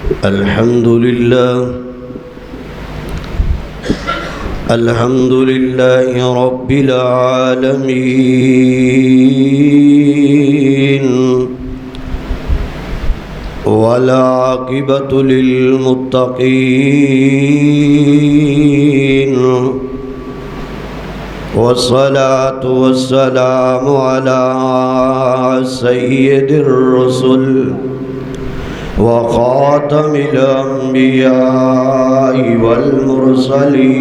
الحمد لله رب العالمين والعاقبة للمتقين والصلاة والسلام على سيد الرسل وخاتم الأنبياء والمرسلين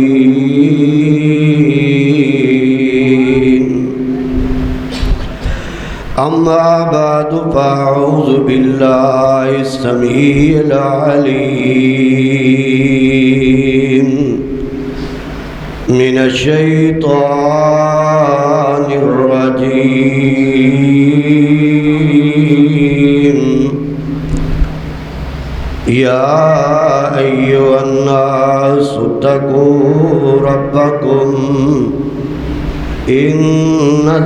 أما بعد فأعوذ بالله السميع العليم من الشيطان الرجيم يا أيها الناس اتقوا ربكم إن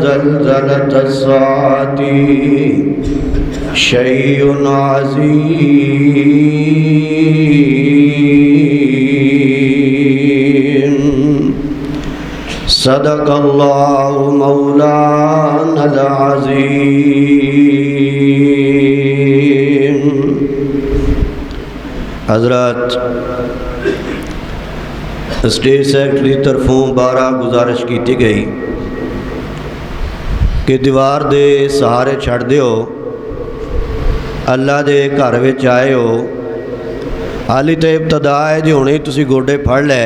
زلزلة الساعة شيء عظيم صدق الله مولانا العظيم۔ حضرات، اسٹیج سیکرٹری طرفوں بارہ گزارش کی گئی کہ دیوار دے سہارے چھڑ دیو، اللہ دے گھر وچ آئے ہو، حالی تے ابتدا ہے جی ہونے تسی گوڈے پھڑ لے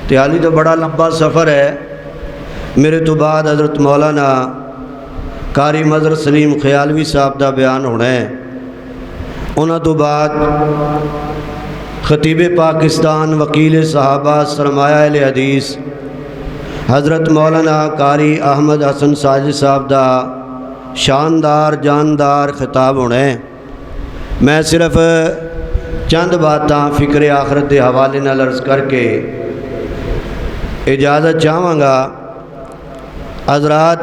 تے حالی تو بڑا لمبا سفر ہے۔ میرے تو بعد حضرت مولانا قاری مظہر سلیم خیالوی صاحب دا بیان ہونا ہے، انہاں تو بعد خطیب پاکستان وکیل صحابہ سرمایہ اہل حدیث حضرت مولانا قاری احمد حسن ساجد صاحب دا شاندار جاندار خطاب ہونا ہے۔ میں صرف چند باتاں فکر آخرت دے حوالے نال عرض کر کے اجازت چاہواں گا۔ حضرات،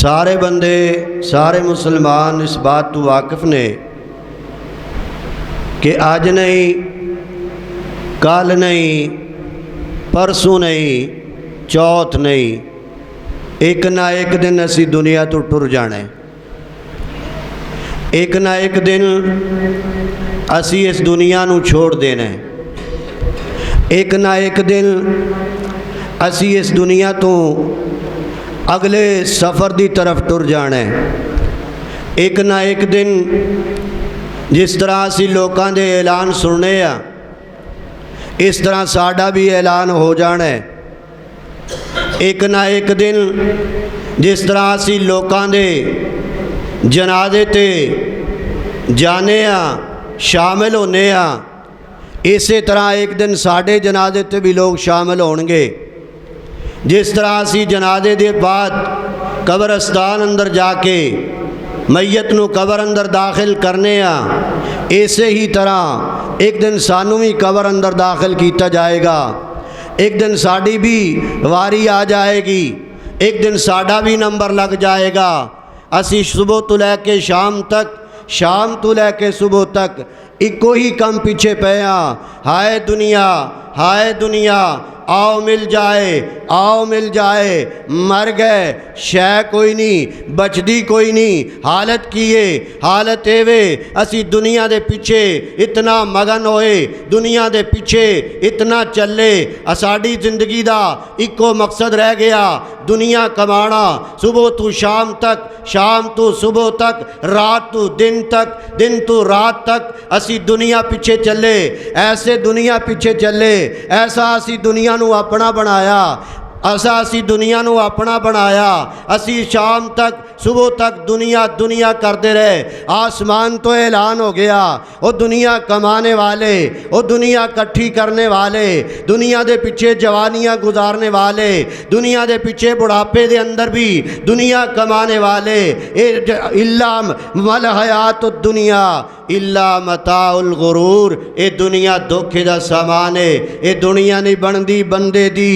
سارے بندے سارے مسلمان اس بات تو واقف نے کہ آج نہیں، کل نہیں، پرسوں نہیں، چوتھ نہیں، ایک نہ ایک دن اسی دنیا تو ٹر جانا ہے۔ ایک نہ ایک دن اسی اس دنیا نو چھوڑ دینا ہے۔ ایک نہ ایک دن اسی اس دنیا تو اگلے سفر دی طرف ٹر جانا ہے۔ ایک نہ ایک دن جس طرح اسی لوکاں دے اعلان سننے ہیں اس طرح ساڈا بھی اعلان ہو جانا ہے۔ ایک نہ ایک دن جس طرح اسی لوکاں دے جنازے تے جانے ہیں، شامل ہونے ہیں، اسی طرح ایک دن ساڈے جنازے تے بھی لوگ شامل ہون گے۔ جس طرح اسی جنازے دے بعد قبرستان اندر جا کے میت نو قبر اندر داخل کرنے ہیں، ایسے ہی طرح ایک دن سانو بھی قبر اندر داخل کیتا جائے گا۔ ایک دن ساڑی بھی واری آ جائے گی، ایک دن ساڑا بھی نمبر لگ جائے گا۔ اسی صبح تو لے کے شام تک، شام تو لے کے صبح تک ایک ہی کم پیچھے پیا، ہائے دنیا، ہائے دنیا، آؤ مل جائے، آؤ مل جائے، مر گئے شے کوئی نہیں، بچدی کوئی نہیں۔ حالت کیے، حالت ایوے اسی دنیا دے پیچھے اتنا مگن ہوئے، دنیا دے پیچھے اتنا چلے، اساڑی زندگی دا ایکو مقصد رہ گیا، دنیا کمانا، صبح تو شام تک، شام تو صبح تک، رات تو دن تک، دن تو رات تک اسی دنیا پیچھے چلے۔ ایسے دنیا پیچھے چلے، ایسا اسی دنیا نو اپنا بنایا، ایسا اسی دنیا نو اپنا بنایا، اسی شام تک صبح تک دنیا دنیا کرتے رہے۔ آسمان تو اعلان ہو گیا، وہ دنیا کمانے والے، وہ دنیا کٹھی کرنے والے، دنیا دے پیچھے جوانیاں گزارنے والے، دنیا دے پیچھے بڑھاپے دے اندر بھی دنیا کمانے والے۔ الا مل حیات الدنیا الا متاع الغرور، اے دنیا دھوکے دا سامان ہے، اے دنیا نہیں بندی بندے دی،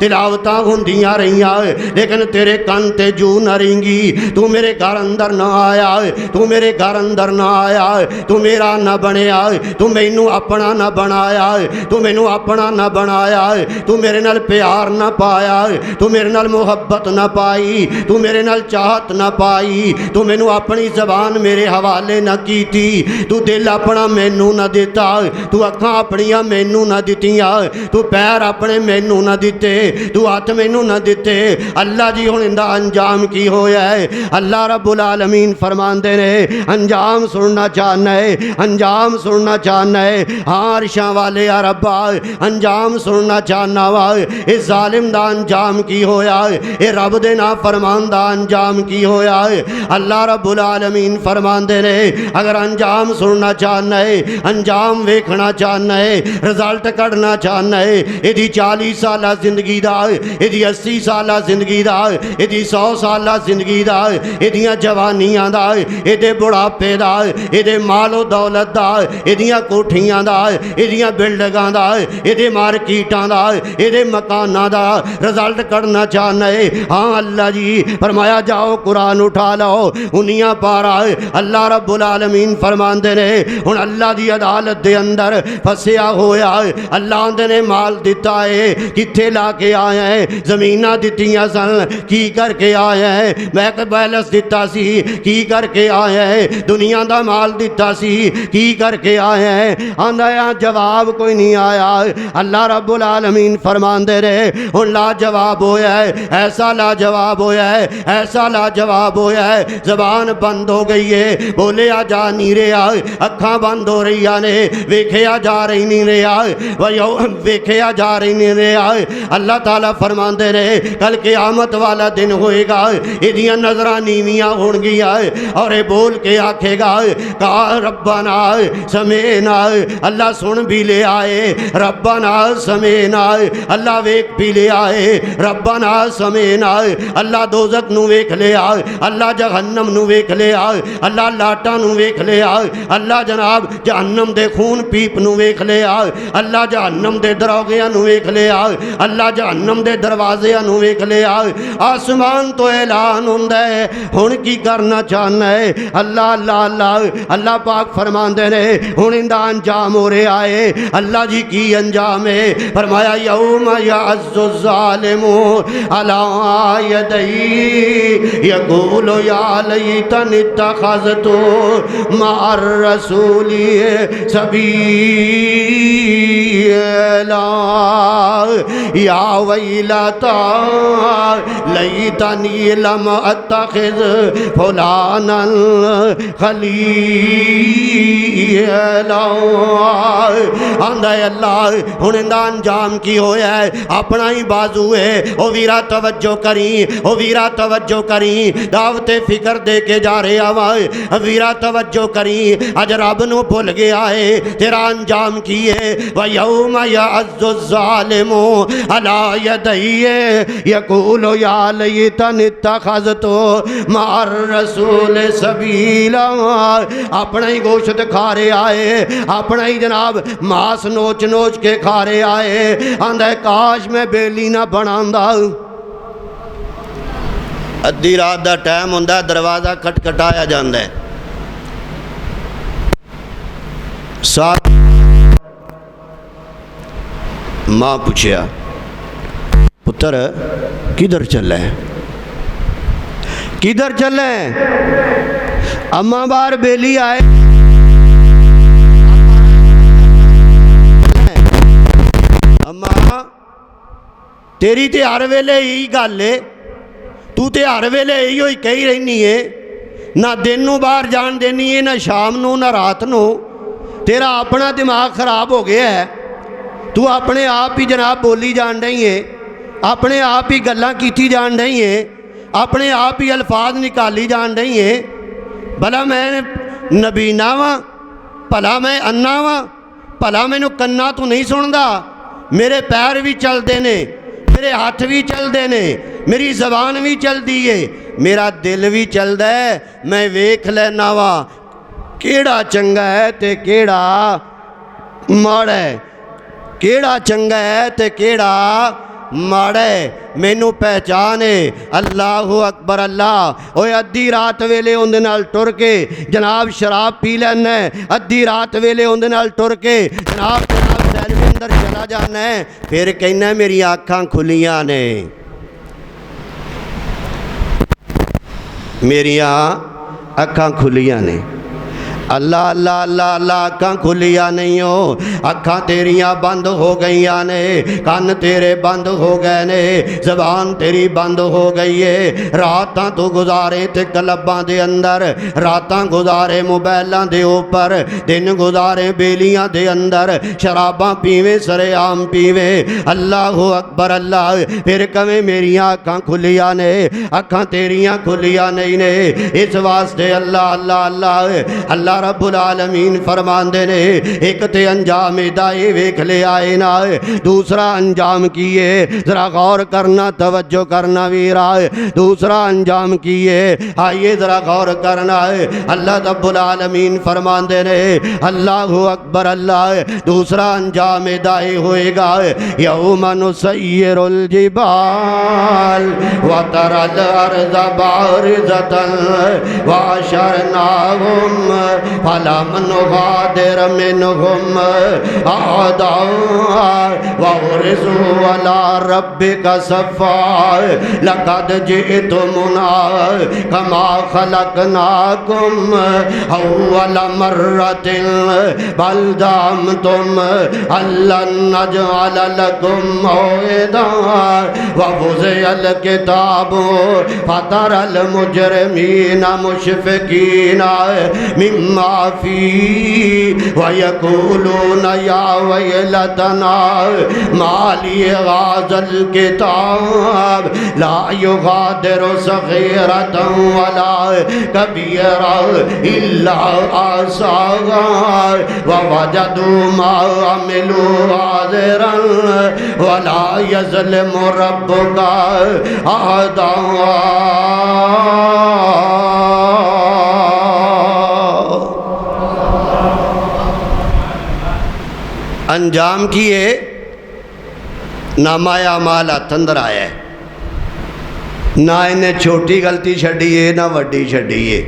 تلاوتاں ہوندیاں رہیاں، لیکن تیرے کن تے جو نہ رنگی، تو میرے گھر اندر نہ آیا، تو میرے گھر اندر نہ آیا، تو میرا نہ بنیا، تو مینوں اپنا نہ بنایا، تو مینوں اپنا نہ بنایا، تو میرے نال پیار نہ پایا، تو میرے نال محبت نہ پائی، تو میرے نال چاہت نہ پائی، تو مینوں اپنی زبان میرے حوالے نہ کیتی، تو دل اپنا مینوں نہ دیتا، تو اکھاں اپنیاں مینوں نہ دتیاں، تو پیر اپنے مینوں نہ دیتے، تو ہاتھ مینوں نہ دیتے۔ اللہ جی ہن اندا انجام کی ہویا ہے؟ اللہ رب العالمین فرماندے نے انجام سننا چاہنا ہے، انجام سننا چاہنا ہے، ہاں عرشاں والے یا ربا انجام سننا چاہنا وا، اس ظالم دا انجام کی ہویا ہے؟ اے رب دے نافرمان دا انجام کی ہویا ہے؟ اللہ رب العالمین فرماندے نے اگر انجام سننا چاہنا ہے، انجام ویکھنا چاہنا ہے، رزلٹ کڈنا چاہنا ہے، ایدی 40 سالہ زندگی دا، ایدی 80 سالہ زندگی دا، ایدی 100 سالہ زندگی دا، ایدیاں جوانیاں دا، ایدے بڑھاپے دا، ایدے مال و دولت دا، ایدیاں کوٹھیاں دا، ایدیاں بلڈنگاں دا، ایدے مارکیٹاں دا، ایدے مکاناں دا رزلٹ کڈنا چاہنا ہے؟ ہاں اللہ جی فرمایا جاؤ قرآن اٹھا لو، انیاں پارا اللہ رب العالمین فرماندے نے ہن اللہ دی عدالت دے اندر فسیا ہویا ہے۔ اللہ دے نے مال دیتا ہے، کتھے لا کے آیا ہے؟ زمیناں دتیاں سن، کی کر کے آیا ہے؟ بینک بیلنس دیتا سی، کی کر کے آیا ہے؟ دنیا دا مال دیتا سی، کی کر کے آیا ہے؟ آندا جواب کوئی نہیں آیا۔ اللہ رب العالمین فرماندے رہے ہن لا جواب ہویا ہے، ایسا لا جواب ہویا ہے، ایسا لا جواب ہویا ہے، زبان بند ہو گئی ہے، بولیا جا نہیں رہا، اکھاں بند ہو رہی نے، ویکھیا جا رہی نہیں رہا، ویکھیا جا رہی نہیں رہا۔ اللہ تعالیٰ فرماندے رہے کل قیامت والا دن ہوئے گا، ایدیاں نظراں نیویاں ہون گیا اور اے بول کے آکھے گا کہا ربنا سمینا، اللہ سن بھی لے آئے، ربنا سمینا، اللہ ویکھ بھی لے آئے، ربنا سمینا، اللہ دوزخ نو ویکھ لے آئے، اللہ جہنم نو ویکھ لے آئے، اللہ لاٹاں نو ویکھ لے آئے، اللہ جناب جہنم دے خون پیپ نو ویکھ لے آئے، اللہ جہنم دے دروگیاں نو ویکھ لے آئے، اللہ جہنم دے دروازیاں نو ویکھ لے آئے۔ آسمان تو اعلان ہوندا ہے ہن کی کرنا چاہنا ہے؟ اللہ اللہ اللہ اللہ پاک فرماندے نے ہن اندا انجام ہو رہا ہے۔ اللہ جی کی انجام ہے؟ فرمایا یوم یعز الظالم علی یدیہ یقول یا لیتنی اتخذت مع الرسول سبیلا یا ویلتا لیتنی لم اتخذ فلانا خلیلا۔ آندہ اللہ ہن اندا انجام کی ہویا ہے؟ اپنا ہی بازو ہے۔ او ویرا توجہ کریں، او ویرا توجہ کریں، دعوت فکر دے کے جا رہے آوائے، ویرا توجہ کریں، اج رب نو بھول گیا ہے، تیرا انجام کی ہے؟ وَيَوْمَ يَعَزُّ الظَّالِمُ عَلَى يَدَيْهِ يَقُولُ يَا لَيْتَنِي اتَّخَذْتُ مَعَ الرَّسُولِ سَبِيلًا۔ اپنا ہی گوشت کھا رہے آئے، اپنا ہی جناب ماس نوچ نوچ کے کھا رہے آئے، آندہ کاش میں بیلی نہ بناندہ۔ ادھی رات دا ٹائم ہوندا ہے، دروازہ کھٹکھٹایا جاندا ہے، ساتھ ماں پوچھیا پتر کدھر چلے ہیں؟ کدھر چلے ہیں؟ اماں بار بیلی آئے، اماں تیری تے ہر ویلے ہی گل ہے، تو تے ہر ویلے ہی ہوئی کہی رہنی ہے، نہ دن نو باہر جان دینی ہے، نہ شام نو نہ رات نو، تیرا اپنا دماغ خراب ہو گیا ہے، تو اپنے آپ ہی جناب بولی جان رہی ہے، اپنے آپ ہی گلاں کیتی جان رہی ہے، اپنے آپ ہی الفاظ نکالی جان رہی ہے۔ بھلا میں نبینا وا، بھلا میں انا وا، بھلا مینوں کنا تو نہیں سندا، میرے پیر بھی چل دے نے، میرے ہاتھ بھی چل دے نے، میری زبان بھی چل دی ہے، میرا دل بھی چل دا ہے، میں ویکھ لینا وا کیڑا چنگا ہے تے کیڑا ماڑا ہے۔ کیڑا چنگا ہے تے کیڑا ماڑا ہے مینوں پہچان ہے۔ اللہ اکبر اللہ۔ اوے ادھی رات ویلے اون دے نال ٹر کے جناب شراب پی لینا ہے، ادھی رات ویلے اون دے نال ٹر کے جناب سیلوی اندر چلا جانا ہے، پھر کہنا میری آنکھاں کھلیاں نے، میریاں اکھاں کھلیاں نے۔ اللہ اللہ اللہ اللہ، اکھاں کھلیاں نہیں ہو، اکھاں تیریاں بند ہو گئیاں نے، کان تیرے بند ہو گئے نے، زبان تیری بند ہو گئی ہے۔ راتاں تو گزارے تے کلباں دے اندر، راتاں گزارے موبائلاں دے اوپر، دن گزارے بیلیاں دے اندر، شراباں پیویں سرے عام پیویں۔ اللہ اکبر اللہ۔ پھر کہیں میریاں اکھاں کھلیاں نے، اکھاں تیریاں کھلیاں نہیں نے۔ اس واسطے اللہ اللہ اللہ اللہ رب العالمین فرماندے نے، ایک تے انجام دائے ویکھ لے آئے نا، دوسرا انجام کیے، ذرا غور کرنا توجہ کرنا ویرا، دوسرا انجام کیے، آئیے ذرا غور کرنا ہے۔ اللہ رب العالمین فرماندے نے، اللہ اکبر اللہ، دوسرا انجام دائے ہوئے گا، یوم نسیر الجبال وتری الارض بارزۃ وحشرناہم فلم نغادر منهم أحدا وعرضوا على ربك صفا لقد جئتمونا كما خلقناكم أول مرة بل زعمتم أن لن نجعل لكم موعدا ووضع الكتاب فترى المجرمين مشفقين مما فيه ويقولون يا ويلتنا ما لهذا الكتاب لا يغادر صغيرة ولا كبيرة إلا أحصاها ووجدوا ما عملوا حاضرا ولا يظلم ربك أحدا۔ انجام کیے، نامہ اعمال ہاتھ اندر آیا ہے، نہ انہیں چھوٹی غلطی چھڈیے نہ وڈی چھڈیے۔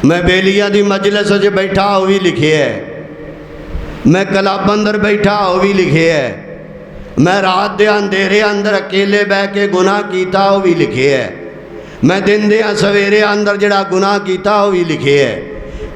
میں بیلیاں دی مجلس سے بیٹھا وہ بھی لکھے ہے، میں کلب اندر بیٹھا وہ بھی لکھے ہے، میں رات دے اندھیرے اندر اکیلے بہ کے گناہ کیتا وہ بھی لکھے ہے، میں دن دے سویرے اندر جڑا گناہ کیتا وہ بھی لکھے ہے۔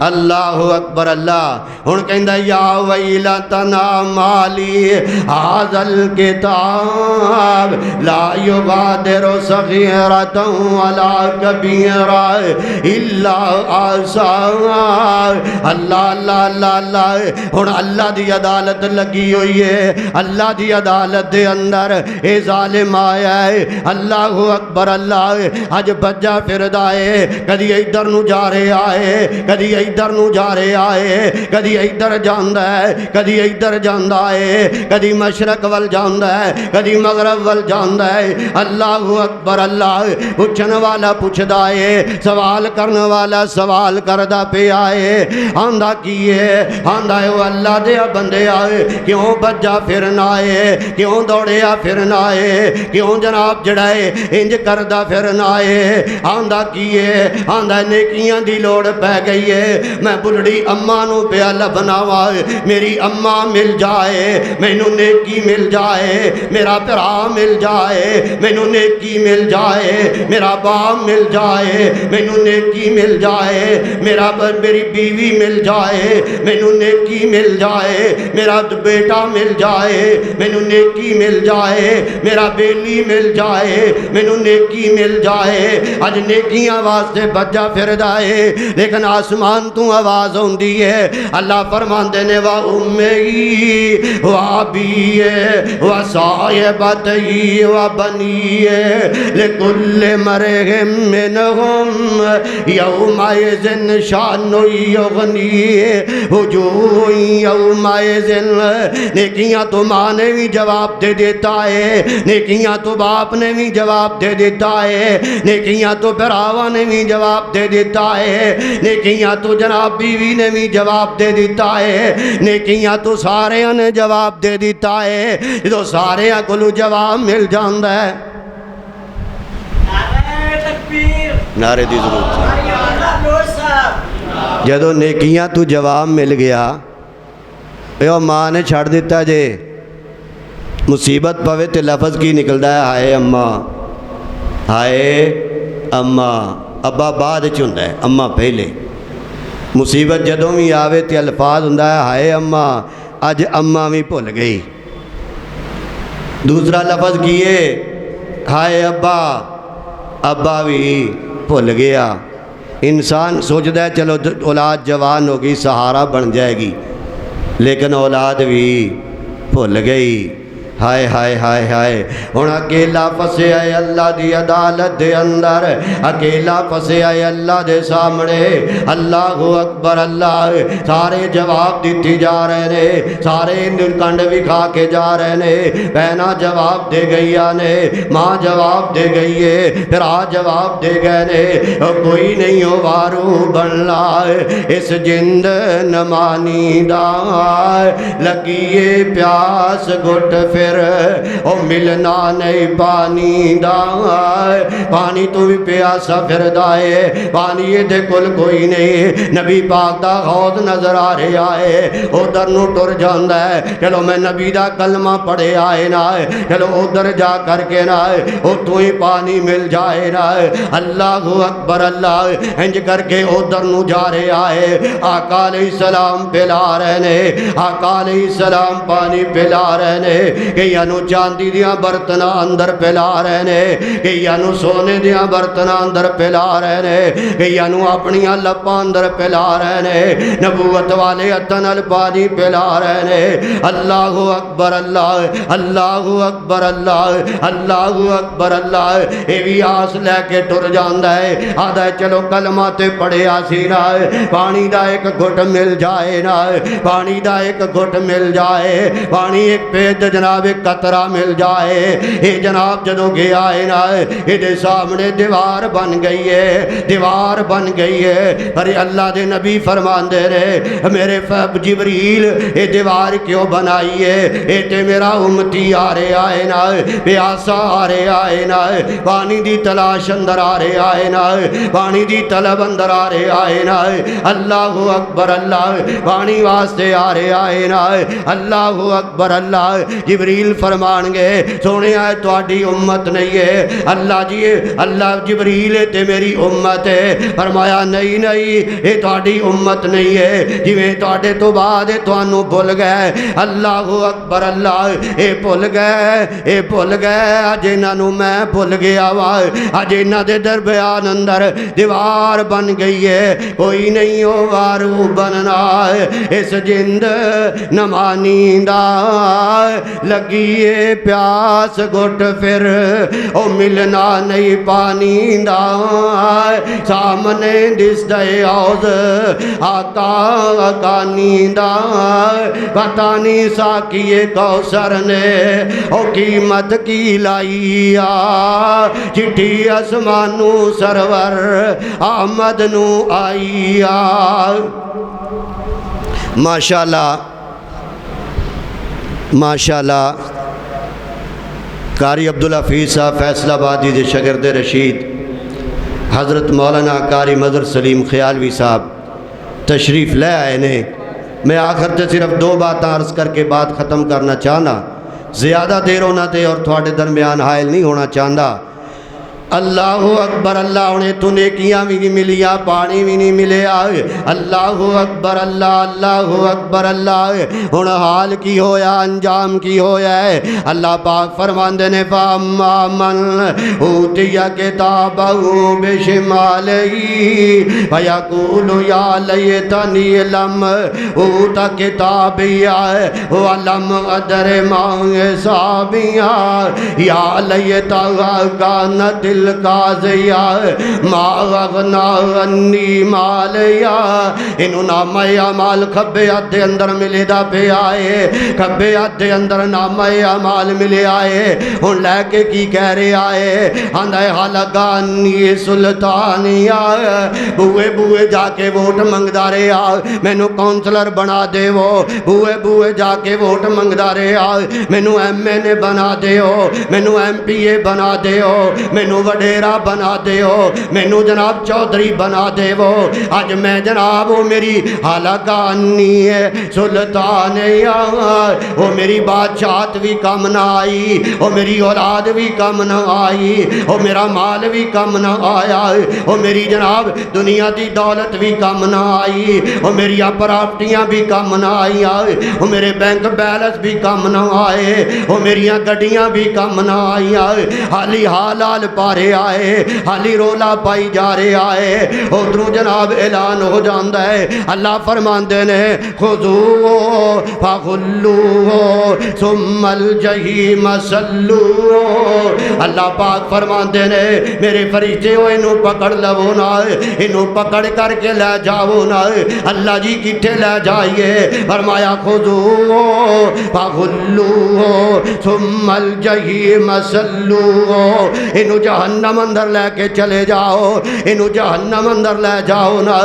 اللہ اکبر اللہ۔ ہن کہندا یا ویلتنا مالی ھذا الکتاب لا یغادر صغیرۃ ولا کبیرۃ الا احصاها۔ اللہ اللہ اللہ اللہ۔ ہن اللہ دی عدالت لگی ہوئی ہے، اللہ دی عدالت دے اندر اے ظالم آیا ہے۔ اللہ اکبر اللہ۔ اج بجا پھردا ہے، کدی ادھر نو جا رہا ہے، کدی ادھر نو جا رہا ہے، کدی ادھر جاندا ہے، کدی ادھر جاندا ہے، کدی مشرق ول جاندا ہے، کدی مغرب ول جاندا ہے۔ اللہ اکبر اللہ۔ پوچھن والا پوچھدا ہے، سوال کرن والا سوال کردا پیا ہے۔ آندا کی ہے؟ آندا ہے وہ اللہ دے بندے آئے، کیوں بجا پھرنا ہے، کیوں دوڑیا پھرنا ہے، کیوں جناب جڑا ہے انج کردا پھرنا ہے۔ آندا کی ہے؟ آندا نیکیاں دی لوڑ پہ گئی ہے، میں بلڑی اماں نو پیا لبنا وا، میری اماں مل جائے مینوں نیکی مل جائے، میرا بھرا مل جائے مینوں نیکی مل جائے، میرا باپ مل جائے مینوں نیکی مل جائے، میری بیوی مل جائے مینوں نیکی مل جائے، میرا بیٹا مل جائے مینوں نیکی مل جائے، میرا بیلی مل جائے مینوں نیکی مل جائے۔ اج نیکیاں واسطے بجا پھردا ہے، لیکن آسمان تو آواز ہوندی ہے۔ اللہ فرماندے نے وا امی و ابی و صاحبتی و بنی لکل مرء منہم یومئذ شان یغنی وجوہ یومئذ۔ نیکیاں تو ماں نے بھی جواب دے دیتا ہے، نیکیاں تو باپ نے بھی جواب دے دیتا ہے، نیکیاں تو بھراواں نے بھی جواب دے دیتا ہے، نیکیاں تو جناب بیوی نے بھی جواب دے دیتا ہے، نیکیاں تو سارے نے جواب دے دیتا ہے، جو سارے کو جواب مل جاندا ہے۔ نعرے دی ضرورت جدو نیکیاں تو جواب مل گیا، یہ ماں نے چھڑ دیتا جے، مصیبت پوے تے لفظ کی نکلدا ہے ہائے اماں، ہائے اماں۔ ابا بعد چوندا ہے، اماں پہلے۔ مصیبت جدوں بھی آوے تے الفاظ ہوندا ہے ہائے اماں، اج اماں بھی بھول گئی۔ دوسرا لفظ کیے ہائے ابا، ابا بھی بھول گیا۔ انسان سوچتا ہے چلو اولاد جوان ہوگی سہارا بن جائے گی، لیکن اولاد بھی بھول گئی۔ ہائے ہائے ہائے ہائے، ہن اکیلا پھسے آئے اللہ دی عدالت دے اندر، اکیلا پھسے آئے اللہ دے سامنے۔ اللہ اکبر اللہ، سارے جواب دیتی جا رہے نے، سارے کنڈ بھی کھا کے جا رہے نے، بہنا جواب دے گئی نے، ماں جواب دے گئی ہے، پھر جواب دے گئے نے، کوئی نہیں ہو وارو بننا اس جند نمانی دا، لگیے پیاس گھٹ پھر او ملنا نہیں پانی دا، پانی تو بھی پیاسا پھر دائے، پانی دے کل کوئی نہیں۔ نبی پاک دا حوض نظر آ رہا ہے، ادھر نو ٹر جاندا ہے، چلو میں نبی دا کلمہ پڑھے آئے نہ، چلو ادھر جا کر کے نہ اتوں ہی پانی مل جائے نہ۔ اللہ اکبر اللہ، انج کر کے ادھر نو جا رہے آئے، آقا علیہ السلام پلا رہے نے، آقا علیہ السلام پانی پلا رہے نے، کئیاں نو چاندی دیاں برتناں اندر پلا رہے نے، کئیاں نو سونے دیاں برتناں اندر پلا رہے نے، کئیاں نو اپنیاں لپاں اندر پلا رہے نے، نبوت والے ہتھاں نال پانی پلا رہے نے۔ اللہ اکبر اللہ، اللہ اکبر اللہ، اللہ اکبر اللہ، اے بھی آس لے کے ٹر جاندا ہے، آدھا ہے چلو کلمہ تے پڑھیا سی نا، پانی دا ایک گھٹ مل جائے نا، پانی دا ایک گھٹ مل جائے، پانی ایک پیٹ جناب ایک قطرہ مل جائے۔ اے جناب جدو گیا ہے نا، اے سامنے دیوار بن گئی ہے، دیوار بن گئی ہے، پر اللہ دے نبی فرمان دے رہے میرے جبریل اے دیوار کیوں بنائی ہے؟ اے تے میرا امتی آ رہے آئے نا، پیاسا آ رہے آئے نا، پانی دی تلاش اندر آ رہے آئے نا، پانی دی طلب اندر آ رہے آئے نا۔ اللہ اکبر اللہ، پانی واسطے آ رہے آئے نا، اللہ اکبر اللہ۔ جبریل فرمان گے سونے آئے تواڈی امت نہیں ہے، اللہ جی اللہ جبریل تے میری امت ہے، فرمایا نہیں نہیں اے تواڈی امت نہیں ہے، جویں تواڈے تو بعد تانوں بھول گئے۔ اللہ اکبر اللہ، اے بھول گئے، اے بھول گئے، اج انہاں نوں میں بھول گیا وا، اج انہاں دے درمیان اندر دیوار بن گئی ہے، کوئی نہیں ہو وارو بننا اس جند نمانی دا، لگیے پیاس گھٹ پھر او ملنا نہیں پانی دا، سامنے دس دے حوض آقا نیندہ، پتہ نہیں ساکیے کوثر نے او قیمت کی لائی آ، چٹھی اسمانو سرور احمد نو آئی آ۔ ماشاءاللہ ماشاءاللہ، قاری عبدالحفیظ صاحب فیصل آبادی دے شاگرد رشید حضرت مولانا قاری مظہر سلیم خیالوی صاحب تشریف لے آئے نے۔ میں آخر تے صرف دو باتاں عرض کر کے بات ختم کرنا چاہنا، زیادہ دیر ہونا تے اور تھوڑے درمیان حائل نہیں ہونا چاہتا۔ اللہ اکبر اللہ، انہیں تو نیکیاں بھی نہیں ملیا، پانی بھی نہیں ملیا۔ اللہ اکبر اللہ، اللہ اکبر اللہ، ان حال کی ہویا، انجام کی ہویا ہے۔ اللہ پاک فرماندے نے فَأَمَّا مَنْ أُوتِيَ كِتَابَهُ بِشِمَالِهِ فَيَقُولُ يَا لَيْتَنِي لَمْ أُوتَ كِتَابِيَهْ وَلَمْ أَدْرِ مَا حِسَابِيَهْ يَا لَيْتَهَا كَانَتِ القاضیہ ما اغنا عنی مالیا انہوں نامہ اعمال کھبے ہاتھ دے اندر ملے دا پہ آئے کھبے ہاتھ دے اندر نامہ اعمال ملے آئے ہن لے کے کی کہہ رہے آئے آندا ہے حلقانی سلطانیہ بوئے بوئے جا کے ووٹ منگدا رہے آ مینوں کونسلر بنا دے وہ بوئے بوئے جا کے ووٹ منگدا رہے آ مینوں ایم این اے بنا دیو مینوں ایم پی اے بنا دیو مینوں وڈیرا بنا دیو مینوں جناب چودھری بنا دیو اج میں جناب وہ میری حلقانی ہے سلطانیہ وہ میری بادشاہت بھی کم نہ آئی وہ میری اولاد بھی کم نہ آئی وہ میرا مال بھی کم نہ آیا وہ میری جناب دنیا دی دولت بھی کم نہ آئی وہ میری پراپرٹیاں بھی کم نہ آئی وہ میرے بینک بیلنس بھی کم نہ آئے وہ میری گڈیاں بھی کم نہ آئی حالی حال پارے آئے حالی رولا پائی جا رہے آئے ادھروں جناب اعلان ہو جاندہ ہے اللہ فرماندے نے خذوہ فغلوہ ثم الجحیم صلوہ اللہ پاک فرماندے نے میرے فرشتے ہو انہوں پکڑ لو نا انہوں پکڑ کر کے لے جاؤ نا اللہ جی کٹھے لے جائیے فرمایا خذوہ فغلوہ ثم الجحیم صلوہ انہوں جہنم اندر لے کے چلے جاؤ انہوں جہنم اندر لے جاؤ نا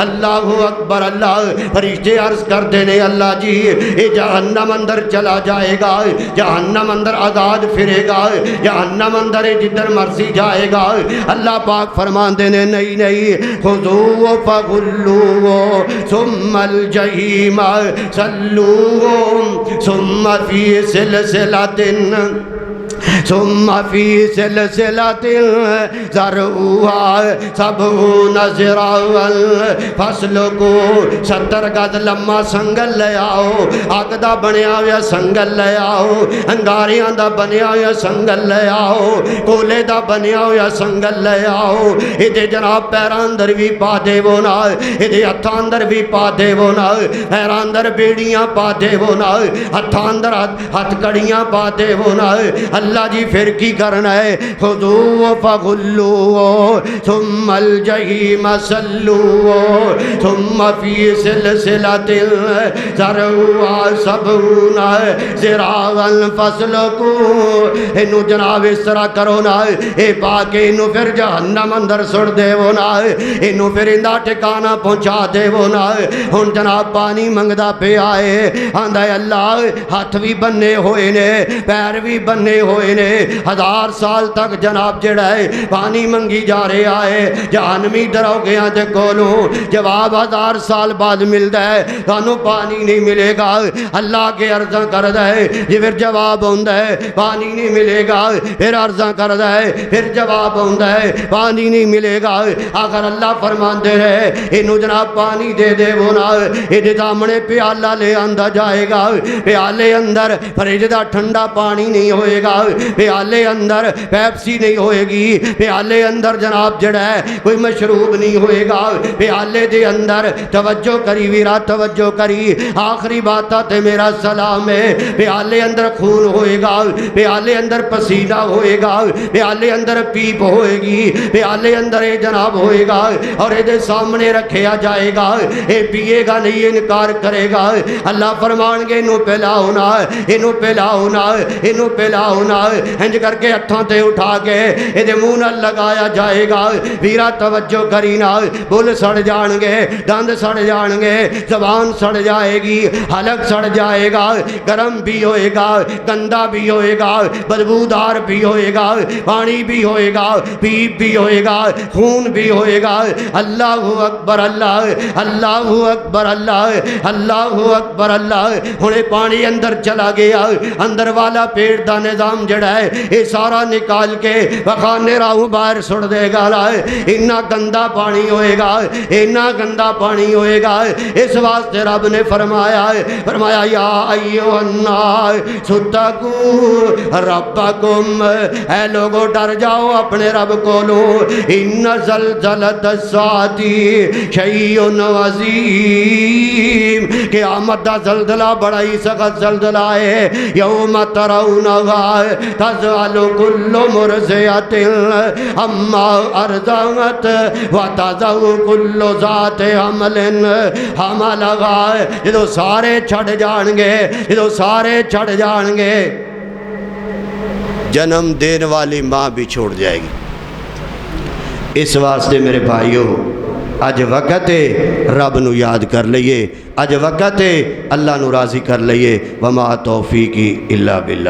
اللہ اکبر اللہ فرشتے عرض کر دینے اللہ جی یہ جہنم اندر چلا جائے گا جہنم اندر آزاد پھرے گا جہنم اندر جدھر مرضی جائے گا اللہ پاک فرمان دینے نہیں نہیں خذوہ فغلوہ ثم الجحیم صلوہ ثم فی سلسلۃ ثم فی سلسلۃ ذرعها 70 ذراعا فاسلکوہ 70 گز لمبا سنگل لے آؤ اگ دا بنیا ہوا سنگل لے آؤ انگاریاں دا بنیا ہوا سنگل لے آؤ کولے دا بنیا ہوا سنگل لے آؤ ادھے جناب پیراں اندر بھی پا دے وہ نا ادھے ہتھاں اندر بھی پا دے وہ نا پیراں اندر بیڑیاں پا دے وہ نا ہتھاں اندر ہتھ کڑیاں پا دے وہ نا اللہ جی پھر کی کرنا ہے خذوہ فغلوہ ثم الجحیم صلوہ ثم فی سلسلۃ ذرعها 70 ذراعا فاسلکوہ انہوں جناب اس طرح کرو نا اے پاکے انہوں پھر جہنم اندر سڑ دے وہ نا انہوں پھر اندہ ٹھکانہ پہنچا دے وہ نا ہن جناب پانی منگدہ پہ آئے آندہ اللہ ہاتھ بھی بننے ہوئے نے پیر بھی بننے ہوئے نے 1000 سال تک جناب جڑا ہے پانی منگی جا رہے آئے جہنمی ڈرو گیا دے کولوں جواب 1000 سال بعد ملتا ہے تانوں پانی نہیں ملے گا اللہ کے عرضاں کردہ ہے یہ پھر جواب ہوندہ ہے پانی نہیں ملے گا پھر عرضاں کردہ ہے پھر جواب ہوندہ ہے پانی نہیں ملے گا اگر اللہ فرمان دے رہے انہوں جناب پانی دے دے وہ نا یہ دامنے پیالہ لے آندہ جائے گا پیالے اندر فریج دا ٹھنڈا پانی نہیں ہوئے گا پیالے اندر پیپسی نہیں ہوئے گی پیالے اندر جناب جڑا ہے کوئی مشروب نہیں ہوئے گا پیالے دے اندر توجہ کری ویرا توجہ کری آخری بات تے میرا سلام ہے پیالے اندر خون ہوئے گا پیالے اندر پسینہ ہوئے گا پیالے اندر پیپ ہوئے گی پیالے اندر اے جناب ہوئے گا اور اے دے سامنے رکھیا جائے گا اے پیے گا نہیں انکار کرے گا اللہ فرمان گے انہوں پہلاؤ نا انہوں پہلاؤ نا انہوں پہلاؤ نا ہنج کر کے ہتھاں تے اٹھا کے ادھے منہ نہ لگایا جائے گا ویرا توجہ کرینا بل سڑ جان گے دند سڑ جان گے زبان سڑ جائے گی حلق سڑ جائے گا گرم بھی ہوئے گا گندا بھی ہوئے گا بدبودار بھی ہوئے گا پانی بھی ہوئے گا پیپ بھی ہوئے گا خون بھی ہوئے گا اللہ اکبر اللہ اللہ اکبر اللہ اللہ اکبر اللہ ہنے پانی اندر چلا گیا اندر والا پیٹ دا نظام جڑا ہے یہ سارا نکال کے بخانے راہوں باہر سڑ دے گا اتنا گندا پانی ہوئے گا اتنا گندا پانی ہوئے گا اس واسطے رب نے فرمایا یا ایوہ الناس اتقوا ربکم اے لوگو ڈر جاؤ اپنے رب کو لو ان زلزلۃ الساعۃ شیء عظیم قیامت دا زلزلہ بڑا ہی سخت زلزلہ ہے یوم ترونہا تزال کل مرضعۃ عما ارضعت وتضع کل ذات حمل حملہا۔ جدو سارے چھڑ جان گے، جدو سارے چھڑ جان گے، جنم دین والی ماں بھی چھوڑ جائے گی۔ اس واسطے میرے بھائیو، اج وقت ہے رب نو یاد کر لئیے، اج وقت ہے اللہ نو راضی کر لئیے۔ وما توفیقی الا باللہ۔